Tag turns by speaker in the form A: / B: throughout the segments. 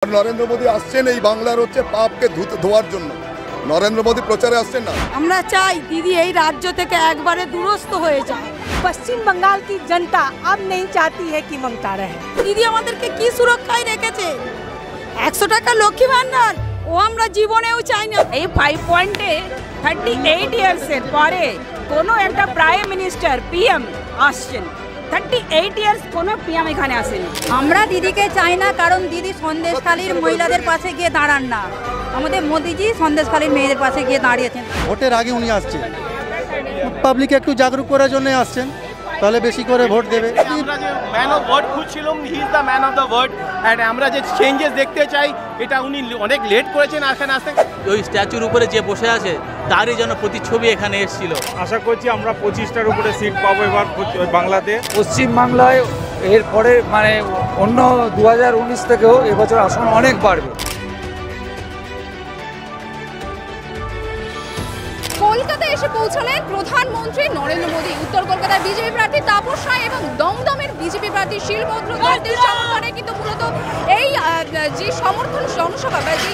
A: नरेंद्र मोदी आसছেন এই বাংলার হচ্ছে পাপকে ধোয়ার জন্য। नरेंद्र मोदी প্রচারে আসছেন না।
B: আমরা চাই দিদি এই রাজ্য থেকে একবারে দূরস্থ হয়ে যায়। পশ্চিম বাংলার की जनता अब नहीं चाहती है कि ममता रहे। দিদি আমাদেরকে কি সুরক্ষায় রেখেছে, 100 টাকা লক্ষ্মী ভান্ডার ও আমরা জীবনেও চাই না।
C: এই 5 পয়েন্টে 38 ইয়ার্সের পরে কোনো একটা প্রাইম মিনিস্টার পিএম আসছেন। 38 ইয়ার্স কোনো পিএম এখানে আসেনি।
B: আমরা দিদিকে চাই না, কারণ দিদি সন্দেশখালীর মহিলাদের পাশে গিয়ে দাঁড়ান না। আমাদের মোদিজি সন্দেশখালীর মেয়েদের পাশে গিয়ে দাঁড়িয়েছেন।
D: ভোটের আগে উনি আসছেন, পাবলিক একটু জাগরুক করার জন্য আসছেন, তাহলে বেশি করে ভোট দেবে।
E: আমরা যে ম্যান অফ ওয়ার্ড খুঁজছিলাম, he is the man of the word, and আমরা যে চেঞ্জেস দেখতে চাই এটা উনি অনেক লেট করেছেন এখানে আসতে।
F: ওই স্ট্যাচুর উপরে যে বসে আছে তারই যেন প্রতিচ্ছবি এখানে এসেছিল।
G: আশা করছি আমরা 25টার উপরে সিট পাবো এবার বাংলাতে।
H: পশ্চিমবাংলায় এরপরে মানে অন্য 2019 থেকেও এবছর আসন অনেক বাড়বে।
I: কলকাতায় এসে পৌঁছলেন প্রধানমন্ত্রী নরেন্দ্র মোদী। উত্তর কলকাতার বিজেপি প্রার্থী তাপস রায় এবং দমদমের বিজেপি প্রার্থী শিলভদ্র দত্তের সমর্থনে কিন্তু মূলত এই যে সমর্থন জনসভা বা যে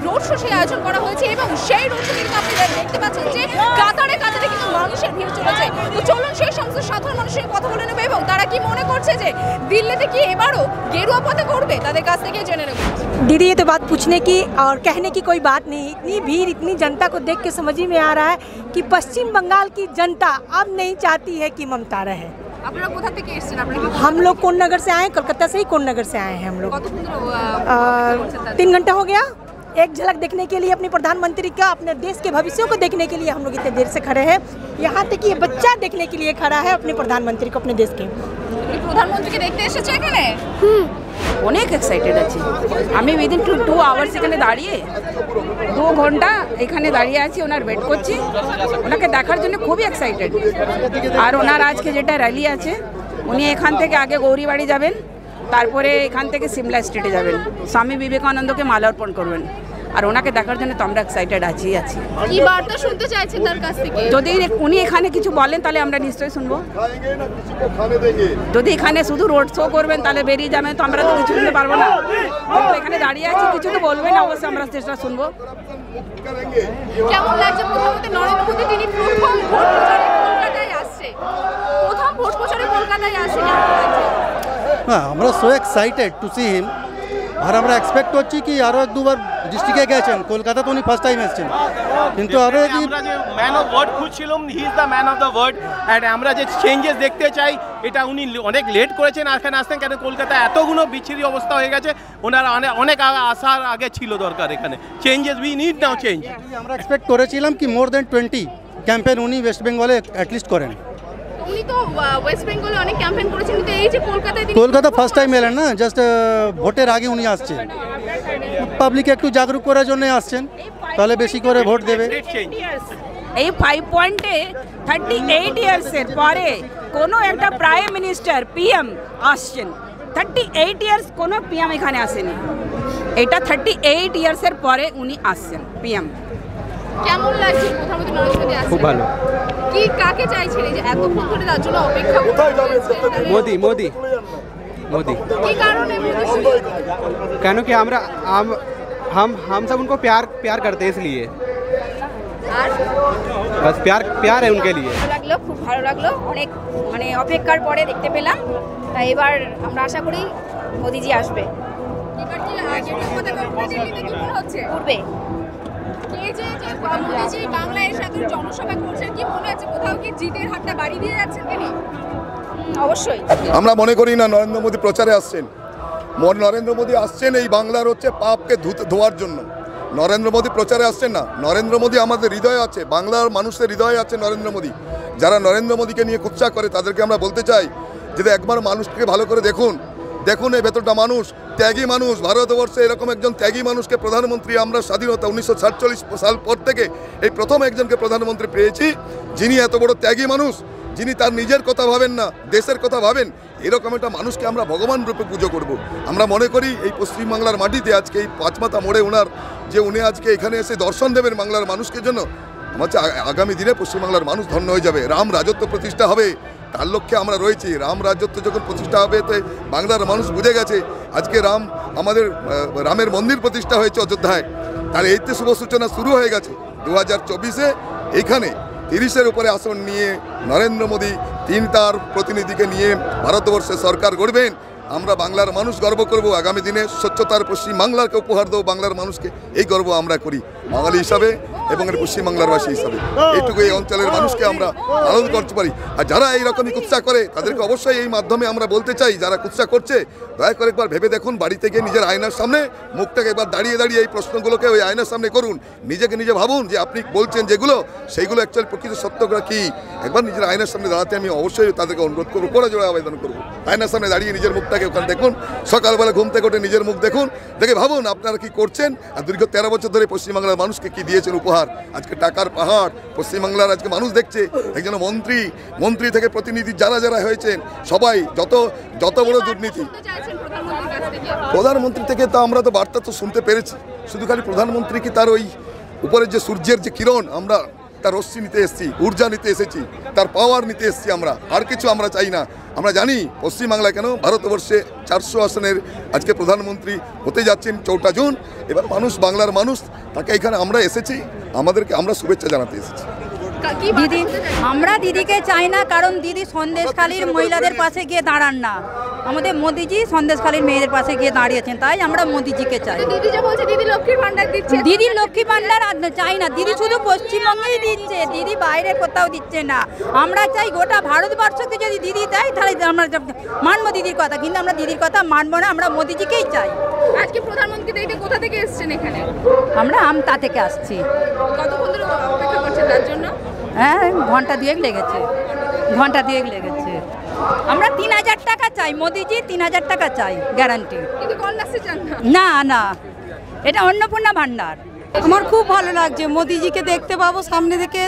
I: রোড শো সেই আয়োজন করা হয়েছে, এবং সেই রোড শো কিন্তু আপনারা দেখতে পাচ্ছেন যে কাতারে কাতারে কিন্তু মানুষের ভিড় চলেছে। তো চলুন সেই সমস্ত সাধারণ মানুষের সঙ্গে কথা বলে নেবে এবং তারা কি মনে করছে যে দিল্লিতে কি এবারও গেরুয়া পথে করবে, তাদের কাছ থেকে জেনে নেব।
B: दीदी ये तो बात पूछने की और कहने की कोई बात नहीं। इतनी भीड़, इतनी जनता को देख के समझ ही में आ रहा है कि पश्चिम बंगाल की जनता अब नहीं चाहती है कि ममता रहे।
I: আপনারা কোথা থেকে এসেছেন? আপনারা
B: हम लोग कोन नगर से आए, कोलकाता से ही कोन नगर से आए हैं हम लोग। 3 घंटा हो गया। एक झलक देखने के लिए अपने प्रधानमंत्री का, अपने देश के भविष्य को देखने के लिए हम लोग इतने देर से खड़े हैं। यहाँ तक कि ये बच्चा देखने के लिए खड़ा है अपने प्रधानमंत्री को, अपने देश के।
I: প্রধানমন্ত্রীকে দেখতে এসেছে এখানে?
C: অনেক এক্সাইটেড আছি আমি। উইদিন 2 আওয়ার্স এখানে দাঁড়িয়ে 2 ঘন্টা এখানে দাঁড়িয়ে আছি, ওনার ওয়েট করছি, ওনাকে দেখার জন্য খুবই এক্সাইটেড। আর ওনার আজকে যেটা র্যালি আছে, উনি এখান থেকে আগে গৌরীবাড়ি যাবেন, তারপরে এখান থেকে সিমলা স্ট্রিটে যাবেন, স্বামী বিবেকানন্দকে মালার্পণ করবেন। আর ওনাকে দেখার জন্য তো আমরা এক্সাইটেড আছি।
I: কি বার্তা শুনতে চাইছেন তার কাছ থেকে?
C: যদি উনি এখানে কিছু বলেন তাহলে আমরা নিশ্চয়ই শুনবো। যদি এখানে শুধু রোড শো করবেন তাহলে বেরিয়ে যাবেন, তো আমরা তো কিছু শুনতে পারবো না। কিন্তু এখানে দাঁড়িয়ে আছি, কিছু তো বলবেন, অবশ্যই আমরা চেষ্টা শুনবো।
I: কেমন লাগছে প্রধানমন্ত্রী নরেন্দ্র মোদী তিনি প্রথম ভোট প্রচারে কলকাতায় আসছে? প্রথম ভোট প্রচারে কলকাতায় আসছে, কেমন লাগছে?
D: হ্যাঁ, আমরা so excited to see him. আর আমরা এক্সপেক্ট করছি কি আরও 1-2 ডিস্ট্রিক্টে গেছেন, কলকাতা তো উনি ফার্স্ট টাইম এসেছেন, কিন্তু আরও
E: আমরা যে ম্যান অফ ওয়ার্ড খুঁজছিলাম, he is the man of the word, and আমরা যে চেঞ্জেস দেখতে চাই এটা উনি অনেক লেট করেছেন এখানে আসতেন। কেন কলকাতায় এতগুলো বিচ্ছিরি অবস্থা হয়ে গেছে, ওনার অনেক আসার আগে ছিল দরকার এখানে changes. We need now change.
D: আমরা এক্সপেক্ট করেছিলাম কি মোর দেন 20 ক্যাম্পেন উনি ওয়েস্ট বেঙ্গলে অ্যাটলিস্ট করেন।
I: উনি তো ওয়েস্ট বেঙ্গলে অনেক ক্যাম্পেইন করেছেন, কিন্তু এই যে কলকাতায়
D: কলকাতা ফার্স্ট টাইম এলেন না, জাস্ট ভোটের আগে উনি আসছেন, পাবলিক একটু জাগরুক করার জন্য আসছেন, তাহলে বেশি করে ভোট দেবে।
C: এই 5 পয়েন্টে 38 ইয়ার্সের পরে কোনো একটা প্রাইম মিনিস্টার পিএম আসছেন। 38 ইয়ার্স কোনো পিএম এখানে আসেনি। এটা 38 ইয়ার্সের পরে উনি আসছেন পিএম।
I: কেমন লাগছে প্রধানমন্ত্রী নরেন্দ্র মোদী আসছে?
H: খুব ভালো।
I: কি কাকে চাইছিলেন যে এতক্ষণ ধরে তার জন্য অপেক্ষা করছেন?
H: মোদি মোদি मोदी।
I: কি কারণে মোদী?
H: कहने कि हम सब उनको प्यार करते हैं, इसलिए
I: আর
H: बस प्यार है उनके लिए।
I: ভালো লাগলো, খুব ভালো লাগলো। অনেক মানে অপেক্ষার পরে দেখতে পেলাম। তাই এবার আমরা আশা করি মোদিজি আসবে। এবার কি গেরুয়া পতাকা উঠবে দিল্লিতে, কি মনে হচ্ছে উঠবে? এই যে মোদিজি বাংলায় এসে এত জনসভা করছেন, কি মনে হচ্ছে কোথাও কি জিতের হাতটা বাড়ি দিয়ে যাচ্ছেন তিনি? অবশ্যই।
A: আমরা মনে করি না নরেন্দ্র মোদি প্রচারে আসছেন। নরেন্দ্র মোদি আসছেন এই বাংলার হচ্ছে পাপকে ধোয়ার জন্য। নরেন্দ্র মোদি প্রচারে আসছেন না। নরেন্দ্র মোদি আমাদের হৃদয়ে আছে, বাংলার মানুষের হৃদয়ে আছে নরেন্দ্র মোদি। যারা নরেন্দ্র মোদিকে নিয়ে কুৎসা করে তাদেরকে আমরা বলতে চাই যে একবার মানুষকে ভালো করে দেখুন, এই ভেতরটা মানুষ, ত্যাগী মানুষ। ভারতবর্ষে এরকম একজন ত্যাগী মানুষকে প্রধানমন্ত্রী আমরা স্বাধীনতা 1947 সাল পর থেকে এই প্রথম একজনকে প্রধানমন্ত্রী পেয়েছি, যিনি এত বড় ত্যাগী মানুষ, যিনি তার নিজের কথা ভাবেন না, দেশের কথা ভাবেন। এরকম একটা মানুষকে আমরা ভগবান রূপে পুজো করব। আমরা মনে করি এই পশ্চিমবাংলার মাটিতে আজকে এই পাঁচমাথা মোড়ে উনি আজকে এখানে এসে দর্শন দেবেন বাংলার মানুষকে জন্য, আমার আগামী দিনে পশ্চিমবাংলার মানুষ ধন্য হয়ে যাবে। রাম রাজত্ব প্রতিষ্ঠা হবে, তার লক্ষ্যে আমরা রয়েছি। রাম রাজত্ব যখন প্রতিষ্ঠা হবে, তো বাংলার মানুষ বুঝে গেছে আজকে আমাদের রামের মন্দির প্রতিষ্ঠা হয়েছে অযোধ্যায়, তার এইতে শুভ সূচনা শুরু হয়ে গেছে। 2024-এ এইখানে 30-এর উপরে আসন নিয়ে নরেন্দ্র মোদী তার প্রতিনিধিকে নিয়ে ভারতবর্ষে সরকার গড়বেন। আমরা বাংলার মানুষ গর্ব করব, আগামী দিনে স্বচ্ছতার পশ্চিমবাংলাকে উপহার দেবো বাংলার মানুষকে, এই গর্ব আমরা করি বাঙালি হিসাবে এবং পশ্চিমবাংলার বাসী হিসাবে। এইটুকু এই অঞ্চলের মানুষকে আমরা আনন্দ করতে পারি। আর যারা এইরকমই কুৎসা করে তাদেরকে অবশ্যই এই মাধ্যমে আমরা বলতে চাই, যারা কুৎসা করছে দয়া করে একবার ভেবে দেখুন, বাড়িতে গিয়ে নিজের আয়নার সামনে মুখটাকে একবার দাঁড়িয়ে দাঁড়িয়ে এই প্রশ্নগুলোকে ওই আয়নার সামনে করুন, নিজেকে নিজে ভাবুন যে আপনি বলছেন যেগুলো সেইগুলো অ্যাকচুয়ালি প্রকৃত সত্যটা কী। একবার নিজের আয়নার সামনে দাঁড়াতে আমি অবশ্যই তাদেরকে অনুরোধ করবো, করে জোড়া আবেদন করবো। আয়নার সামনে দাঁড়িয়ে নিজের মুখটাকে ওখানে দেখুন, সকালবেলা ঘুম থেকে উঠে নিজের মুখ দেখুন, দেখে ভাবুন আপনারা কি করছেন, আর দীর্ঘ 13 বছর ধরে পশ্চিমবাংলার মানুষকে কি দিয়েছেন উপহার। আজকে টাকার পাহাড় পশ্চিমবাংলার আজকে মানুষ দেখছে। একজন মন্ত্রী থেকে প্রতিনিধি যারা যারা হয়েছেন সবাই যত বড় দুর্নীতি। প্রধানমন্ত্রী থেকে তো আমরা তো বার্তা তো শুনতে পেরেছি, শুধু খালি প্রধানমন্ত্রী কি তার ওই উপরের যে সূর্যের যে কিরণ, আমরা তার রশ্মি নিতে এসেছি, ঊর্জা নিতে এসেছি, তার পাওয়ার নিতে এসেছি। আমরা আর কিছু আমরা চাই না। আমরা জানি পশ্চিমবাংলা কেন ভারতবর্ষে 400 আসনের আজকে প্রধানমন্ত্রী হতে যাচ্ছেন 4টা জুন। এবার বাংলার মানুষ তাকে এখানে আমরা এসেছি, আমরা শুভেচ্ছা জানাতে এসেছি।
J: দিদি, আমরা দিদিকে চাই না, কারণ দিদি সন্দেশখালীর মহিলাদের পাশে গিয়ে দাঁড়ান না। আমাদের মোদিজি সন্দেশখালীর মেয়েদের পাশে গিয়ে দাঁড়িয়েছেন, তাই আমরা মোদিজিকে চাই।
I: দিদি যে বলছে দিদি লক্ষ্মীর ভান্ডার দিচ্ছে,
J: দিদি লক্ষ্মী ভান্ডার চাই না, দিদি শুধু পশ্চিমবঙ্গেই দিচ্ছে, দিদি বাইরে কোথাও দিচ্ছে না। আমরা চাই গোটা ভারতবর্ষকে যদি দিদি দেয় তাহলে আমরা মানবো দিদির কথা, কিন্তু আমরা দিদির কথা মানবো না, আমরা মোদিজিকেই চাই।
I: আজকে প্রধানমন্ত্রী দেখতে কোথা থেকে এসেছেন এখানে?
J: আমরা আমতা থেকে আসছি।
I: কতক্ষণ ধরে অপেক্ষা করছেন তার জন্য?
J: হ্যাঁ, ঘন্টা দুয়েক লেগেছে। আমরা 3000 টাকা চাই, মোদিজি 3000 টাকা চাই গ্যারান্টি।
I: কিন্তু কন্যাশ্রী চান
J: না? না, এটা অন্নপূর্ণা ভান্ডার।
B: আমার খুব ভালো লাগছে মোদিজিকে দেখতে পাবো সামনে থেকে,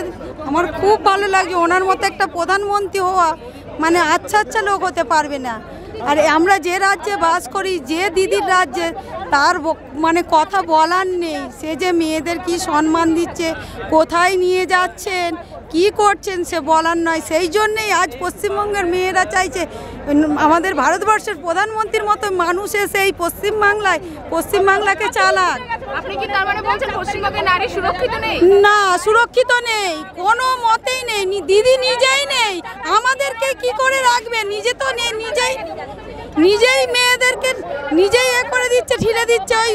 B: আমার খুব ভালো লাগছে। ওনার মতো একটা প্রধানমন্ত্রী হওয়া মানে আচ্ছা লোক হতে পারবে না। আর আমরা যে রাজ্যে বাস করি, যে দিদির রাজ্যে, তার মানে কথা বলার নেই। সে যে মেয়েদের কি সম্মান দিচ্ছে, কোথায় নিয়ে যাচ্ছেন, কি করছেন সে বলার নয়। সেই জন্যেই আজ পশ্চিমবঙ্গের মেয়েরা চাইছে আমাদের ভারতবর্ষের প্রধানমন্ত্রীর মতো মানুষ এসে এই পশ্চিমবাংলাকে চালাক।
I: আপনি কি তার মানে বলছেন পশ্চিমবঙ্গের নারী সুরক্ষিত নেই?
B: না, সুরক্ষিত নেই, কোনো মতেই নেই। দিদি নিজেই নেই, আমাদেরকে কি করে রাখবে? নিজে তো নেই, নিজেই মেয়েদেরকে নিজেই করে দিচ্ছে, ঠেলে দিচ্ছে ওই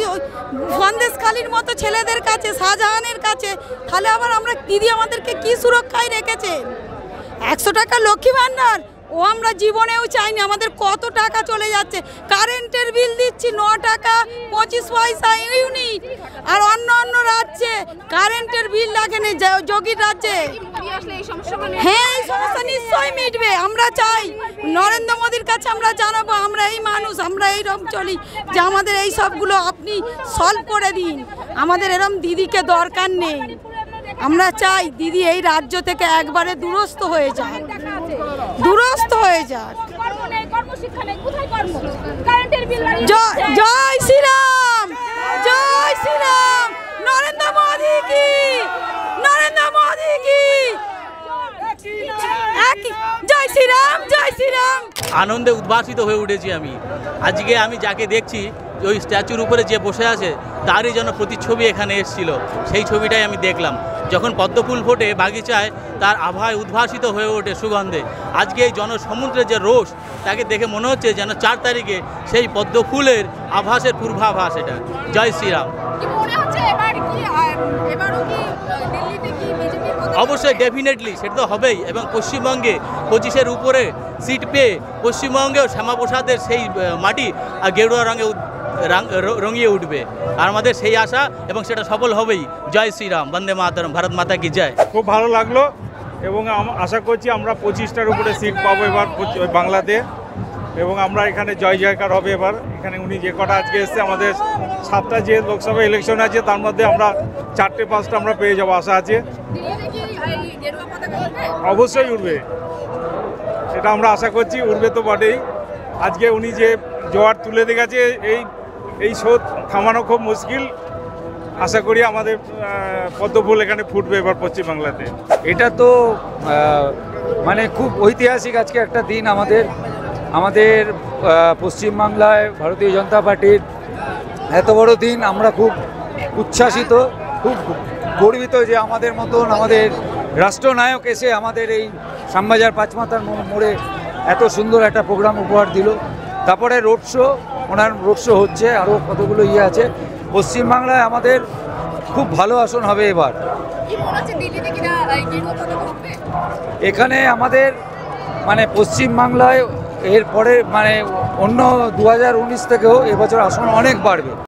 B: সন্দেশখালীর মতো ছেলেদের কাছে, শাহজাহানের কাছে। তাহলে আবার দিদি আমাদেরকে কি সুরক্ষায় রেখেছে? 100 টাকা লক্ষ্মী ভান্ডার ও আমরা জীবনেও চাইনি। আমাদের কত টাকা চলে যাচ্ছে, কারেন্টের বিল দিচ্ছি 9 টাকা 25 পয়সা ইউনিট, আর অন্য রাজ্যে কারেন্টের বিল লাগে না, যোগীর রাজ্যে। হ্যাঁ, এই সমস্যা নিশ্চয়ই মিটবে। আমরা চাই নরেন্দ্র মোদীর কাছে আমরা জানাবো, আমরা এই মানুষ, আমরা এইরকম চলি, যে আমাদের এই সবগুলো আপনি সলভ করে দিন। আমাদের এরকম দিদিকে দরকার নেই। আমরা চাই দিদি এই রাজ্য থেকে একবারে দূরস্থ হয়ে যাক। জয় শ্রীরাম, জয় শ্রীরাম, নরেন্দ্র মোদী কি, নরেন্দ্র মোদী কি, জয় শ্রীরাম, জয় শ্রীরাম।
F: আনন্দে উদ্ভাসিত হয়ে উঠেছি আমি। আজকে আমি যাকে দেখছি ওই স্ট্যাচুর উপরে যে বসে আছে তারই যেন প্রতিচ্ছবি এখানে এসেছিল, সেই ছবিটাই আমি দেখলাম। যখন পদ্মফুল ফোটে বাগিচায়, তার আভায় উদ্ভাসিত হয়ে ওঠে সুগন্ধে। আজকে এই জনসমুদ্রের যে রোষ, তাকে দেখে মনে হচ্ছে যেন 4 তারিখে সেই পদ্মফুলের আভাসের পূর্বাভাস এটা। জয় শ্রীরাম। অবশ্যই, ডেফিনেটলি সেটা তো হবেই। এবং পশ্চিমবঙ্গে 25-এর উপরে সিট পেয়ে পশ্চিমবঙ্গেও শ্যামাপ্রসাদের সেই মাটি আর গেরুয়া রঙে রঙিয়ে উঠবে, আর আমাদের সেই আশা, এবং সেটা সফল হবেই। জয় শ্রীরাম, বন্দে মাতরম, ভারত মাতা কি জয়।
G: খুব ভালো লাগলো, এবং আশা করছি আমরা 25টার উপরে সিট পাবো এবার বাংলাতে, এবং আমরা এখানে জয় জয়কার হবে এবার। এখানে উনি যে কটা আজকে এসছে, আমাদের 7টা যে লোকসভা ইলেকশন আছে তার মধ্যে আমরা 4টে-5টা আমরা পেয়ে যাবো, আশা আছে। অবশ্যই উঠবে, সেটা আমরা আশা করছি, উঠবে তো বটেই। আজকে উনি যে জোয়ার তুলে দিয়ে গেছে, এই স্রোত থামানো খুব মুশকিল। আশা করি আমাদের পদ্মফুল এখানে ফুটবে এবার পশ্চিমবাংলাতে।
H: এটা তো মানে খুব ঐতিহাসিক আজকে একটা দিন আমাদের পশ্চিমবাংলায় ভারতীয় জনতা পার্টির এত বড় দিন। আমরা খুব উচ্ছ্বাসিত, খুব গর্বিত যে আমাদের মতন আমাদের রাষ্ট্রনায়ক এসে আমাদের এই শ্যামবাজার পাঁচমাথার মোড়ে এত সুন্দর একটা প্রোগ্রাম উপহার দিল। তারপরে রোড শো, ওনার রোড শো হচ্ছে, আরও কতগুলো আছে। পশ্চিমবাংলায় আমাদের খুব ভালো আসন হবে এবার। এখানে আমাদের মানে পশ্চিমবাংলায় এরপরে মানে অন্য 2019 থেকেও এবছর আসন অনেক বাড়বে।